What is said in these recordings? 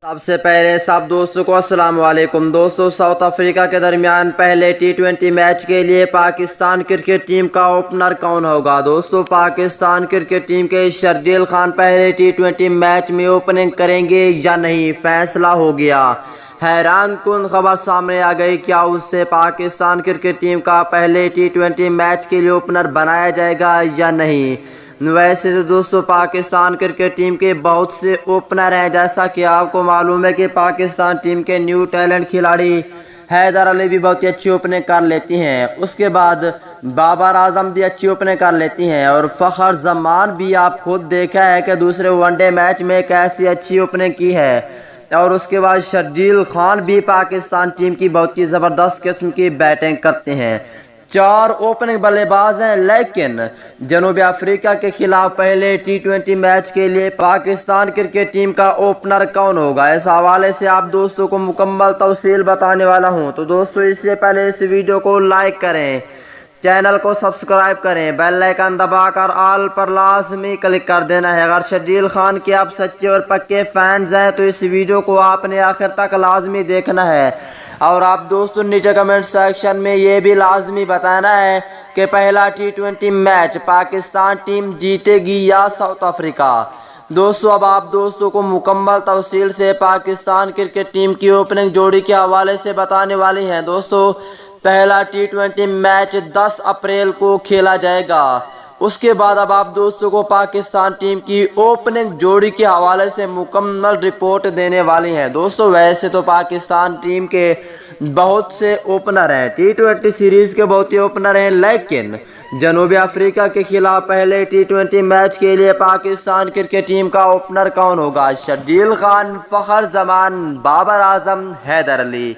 सबसे पहले सब दोस्तों को अस्सलाम वालेकुम। दोस्तों, साउथ अफ्रीका के दरमियान पहले टी20 मैच के लिए पाकिस्तान क्रिकेट टीम का ओपनर कौन होगा। दोस्तों, पाकिस्तान क्रिकेट टीम के शरजील खान पहले टी20 मैच में ओपनिंग करेंगे या नहीं, फैसला हो गया। हैरान कुन खबर सामने आ गई, क्या उससे पाकिस्तान क्रिकेट टीम का पहले टी20 मैच के लिए ओपनर बनाया जाएगा या नहीं। वैसे तो दोस्तों, पाकिस्तान क्रिकेट टीम के बहुत से ओपनर हैं। जैसा कि आपको मालूम है कि पाकिस्तान टीम के न्यू टैलेंट खिलाड़ी हैदर अली भी बहुत ही अच्छी ओपनिंग कर लेती हैं। उसके बाद बाबर आजम भी अच्छी ओपनिंग कर लेती हैं और फ़खर जमान भी आप खुद देखा है कि दूसरे वनडे मैच में कैसी अच्छी ओपनिंग की है। और उसके बाद शर्जील खान भी पाकिस्तान टीम की बहुत ही ज़बरदस्त किस्म की बैटिंग करते हैं। 4 ओपनिंग बल्लेबाज हैं, लेकिन जनूबी अफ्रीका के खिलाफ पहले टी20 मैच के लिए पाकिस्तान क्रिकेट टीम का ओपनर कौन होगा, इस हवाले से आप दोस्तों को मुकम्मल तफसील बताने वाला हूं। तो दोस्तों, इससे पहले इस वीडियो को लाइक करें, चैनल को सब्सक्राइब करें, बेल आइकन दबाकर ऑल पर लाजमी क्लिक कर देना है। अगर शर्जील खान के आप सच्चे और पक्के फैंस हैं तो इस वीडियो को आपने आखिर तक लाजमी देखना है। और आप दोस्तों, नीचे कमेंट सेक्शन में ये भी लाजमी बताना है कि पहला टी20 मैच पाकिस्तान टीम जीतेगी या साउथ अफ्रीका। दोस्तों, अब आप दोस्तों को मुकम्मल तफसील से पाकिस्तान क्रिकेट टीम की ओपनिंग जोड़ी के हवाले से बताने वाली हैं। दोस्तों, पहला टी20 मैच 10 अप्रैल को खेला जाएगा। उसके बाद अब आप दोस्तों को पाकिस्तान टीम की ओपनिंग जोड़ी के हवाले से मुकम्मल रिपोर्ट देने वाली हैं। दोस्तों, वैसे तो पाकिस्तान टीम के बहुत से ओपनर हैं, टी20 सीरीज़ के बहुत ही ओपनर हैं, लेकिन जनूबी अफ्रीका के खिलाफ पहले टी20 मैच के लिए पाकिस्तान क्रिकेट टीम का ओपनर कौन होगा। शर्जील खान, फ़खर जमान, बाबर आजम, हैदर अली।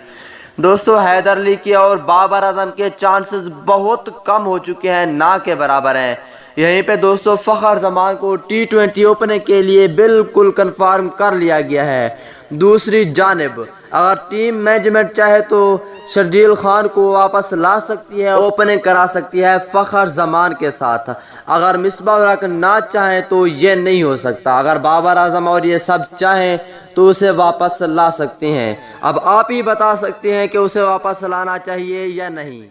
दोस्तों, हैदर अली के और बाबर आजम के चांसेस बहुत कम हो चुके हैं, ना के बराबर हैं। यहीं पे दोस्तों, फ़खर जमान को टी20 ओपनिंग के लिए बिल्कुल कंफर्म कर लिया गया है। दूसरी जानिब अगर टीम मैनेजमेंट चाहे तो शर्जील खान को वापस ला सकती है, ओपनिंग करा सकती है फ़खर जमान के साथ। अगर मिसबाह ना चाहे तो ये नहीं हो सकता। अगर बाबर आजम और ये सब चाहें तो उसे वापस ला सकते हैं। अब आप ही बता सकते हैं कि उसे वापस लाना चाहिए या नहीं।